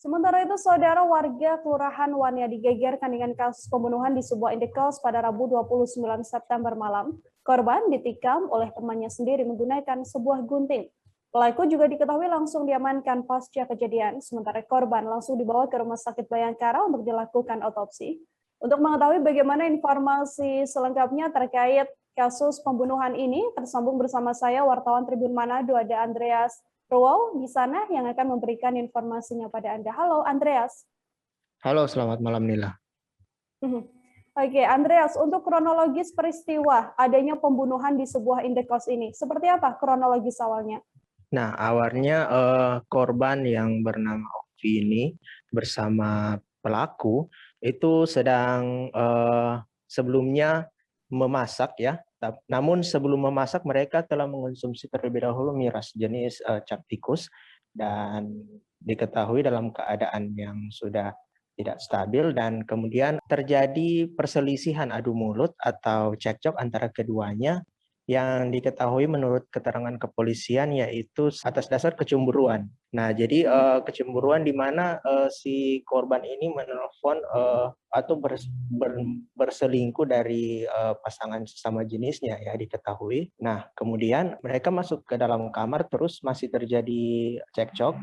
Sementara itu, saudara warga Kelurahan Wania digegerkan dengan kasus pembunuhan di sebuah indekos pada Rabu 29 September malam. Korban ditikam oleh temannya sendiri menggunakan sebuah gunting. Pelaku juga diketahui langsung diamankan pasca kejadian, sementara korban langsung dibawa ke Rumah Sakit Bayangkara untuk dilakukan otopsi. Untuk mengetahui bagaimana informasi selengkapnya terkait kasus pembunuhan ini, tersambung bersama saya wartawan Tribun Manado, ada Andreas Wow, di sana yang akan memberikan informasinya pada Anda. Halo, Andreas. Halo, selamat malam Nila. Oke, Andreas, untuk kronologis peristiwa adanya pembunuhan di sebuah indekos ini, seperti apa kronologis awalnya? Nah, awalnya korban yang bernama Ovi ini bersama pelaku itu sedang sebelumnya memasak ya. Namun sebelum memasak mereka telah mengonsumsi terlebih dahulu miras jenis cap tikus dan diketahui dalam keadaan yang sudah tidak stabil dan kemudian terjadi perselisihan adu mulut atau cekcok antara keduanya yang diketahui menurut keterangan kepolisian yaitu atas dasar kecemburuan. Nah, jadi kecemburuan di mana si korban ini menelpon atau berselingkuh dari pasangan sesama jenisnya ya diketahui. Nah, kemudian mereka masuk ke dalam kamar terus masih terjadi cekcok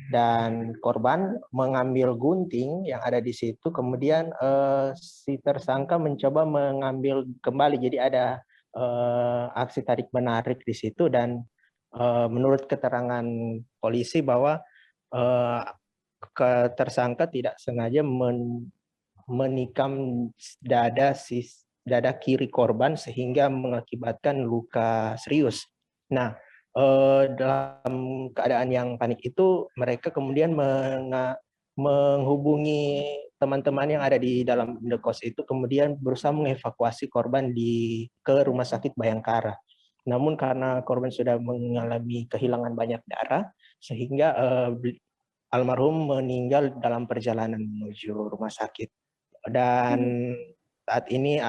dan korban mengambil gunting yang ada di situ. Kemudian si tersangka mencoba mengambil kembali. Jadi ada aksi tarik menarik di situ dan menurut keterangan polisi bahwa tersangka tidak sengaja menikam dada kiri korban sehingga mengakibatkan luka serius. Nah, dalam keadaan yang panik itu mereka kemudian menghubungi teman-teman yang ada di dalam indekos itu kemudian berusaha mengevakuasi korban ke Rumah Sakit Bayangkara. Namun karena korban sudah mengalami kehilangan banyak darah sehingga almarhum meninggal dalam perjalanan menuju rumah sakit. Dan saat ini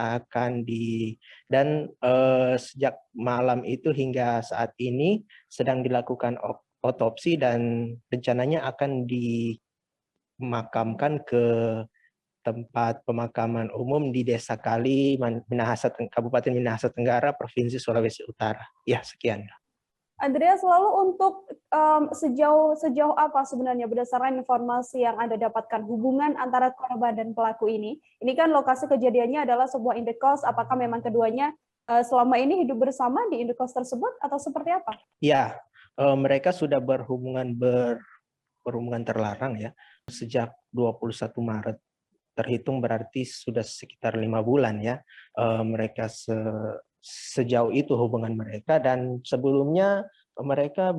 sejak malam itu hingga saat ini sedang dilakukan otopsi dan rencananya akan dimakamkan ke tempat pemakaman umum di Desa Kali, Kabupaten Minahasa Tenggara, Provinsi Sulawesi Utara. Ya, sekian. Andreas, lalu untuk sejauh apa sebenarnya berdasarkan informasi yang Anda dapatkan hubungan antara korban dan pelaku ini? Ini kan lokasi kejadiannya adalah sebuah indekos. Apakah memang keduanya selama ini hidup bersama di indekos tersebut atau seperti apa? Ya, mereka sudah berhubungan terlarang ya sejak 21 Maret. Terhitung berarti sudah sekitar 5 bulan ya mereka sejauh itu hubungan mereka dan sebelumnya mereka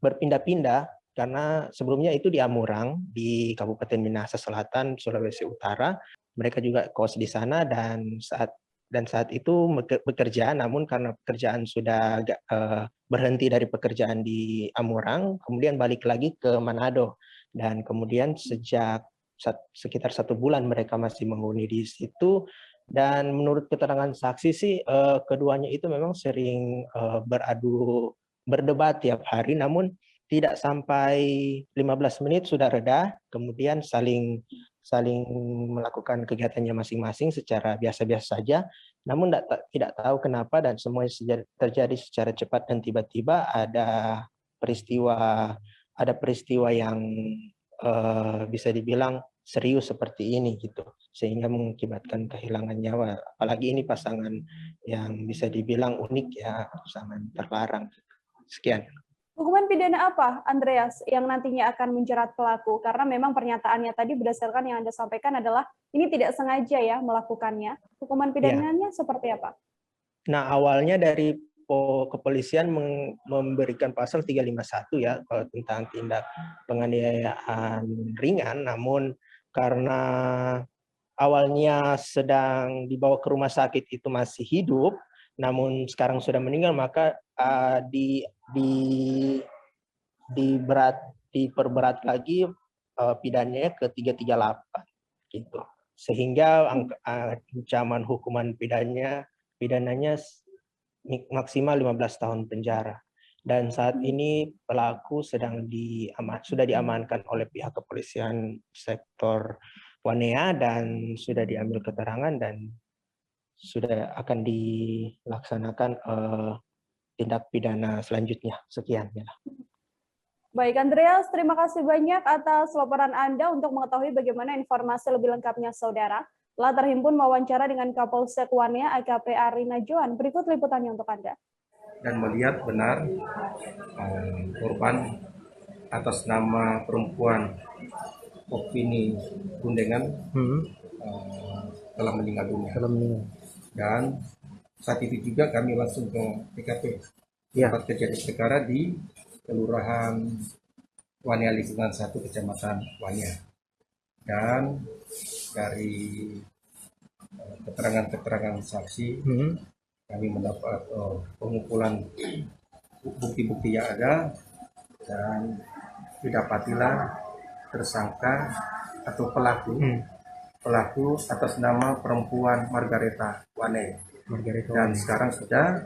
berpindah-pindah karena sebelumnya itu di Amurang di Kabupaten Minahasa Selatan Sulawesi Utara mereka juga kos di sana dan saat itu bekerja namun karena pekerjaan sudah berhenti dari pekerjaan di Amurang kemudian balik lagi ke Manado dan kemudian sejak sekitar 1 bulan mereka masih menghuni di situ dan menurut keterangan saksi sih keduanya itu memang sering berdebat tiap hari namun tidak sampai 15 menit sudah reda kemudian saling melakukan kegiatannya masing-masing secara biasa-biasa saja namun tidak tahu kenapa dan semuanya terjadi secara cepat dan tiba-tiba ada peristiwa yang bisa dibilang serius seperti ini gitu sehingga mengakibatkan kehilangan nyawa apalagi ini pasangan yang bisa dibilang unik ya pasangan terlarang. Sekian. Hukuman pidana apa, Andreas, yang nantinya akan menjerat pelaku? Karena memang pernyataannya tadi berdasarkan yang Anda sampaikan adalah ini tidak sengaja ya melakukannya. Hukuman pidananya seperti apa? Nah, awalnya dari kepolisian memberikan pasal 351 ya kalau tentang tindak penganiayaan ringan, namun karena awalnya sedang dibawa ke rumah sakit itu masih hidup, namun sekarang sudah meninggal, maka diperberat lagi pidananya ke 338 gitu. Sehingga ancaman hukuman pidananya maksimal 15 tahun penjara. Dan saat ini pelaku sudah diamankan oleh pihak kepolisian sektor Wanea dan sudah diambil keterangan dan sudah akan dilaksanakan tindak pidana selanjutnya. Sekian. Ya. Baik, Andreas, terima kasih banyak atas laporan Anda. Untuk mengetahui bagaimana informasi lebih lengkapnya, Saudara, telah terhimpun wawancara dengan Kapolsek Wanea AKP Arina Joan. Berikut liputannya untuk Anda. Dan melihat benar korban atas nama perempuan Opini Gundengan telah meninggal dunia. Dan saat itu juga kami langsung ke TKP tempat kejadian perkara di Kelurahan Wanea Lingkungan 1 Kecamatan Wanea. Dan dari keterangan-keterangan saksi kami mendapat pengumpulan bukti-bukti yang ada dan didapatilah tersangka atau pelaku atas nama perempuan Margareta Wane. Dan sekarang sudah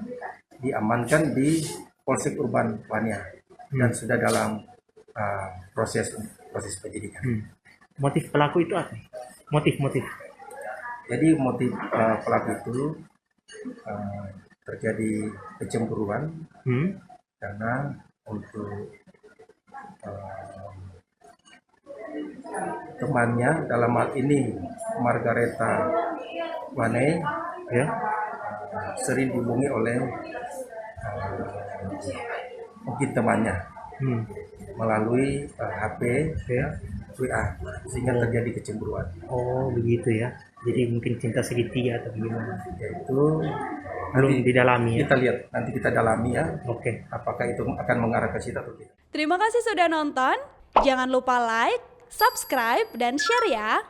diamankan di Polsek Urban Wanea dan sudah dalam proses penyidikan. Motif pelaku itu apa? Motif. Jadi motif pelaku itu terjadi kecemburuan karena untuk temannya, dalam hal ini Margareta Wane, sering dihubungi oleh mungkin temannya melalui HP, WA, sehingga terjadi kecemburuan. Oh begitu ya. Jadi mungkin cinta segitiga atau gimana? Yaitu Belum didalami ya. kita lihat, nanti kita dalami ya. Oke. Apakah itu akan mengarah ke situ atau tidak. Terima kasih sudah nonton. Jangan lupa like, subscribe, dan share ya.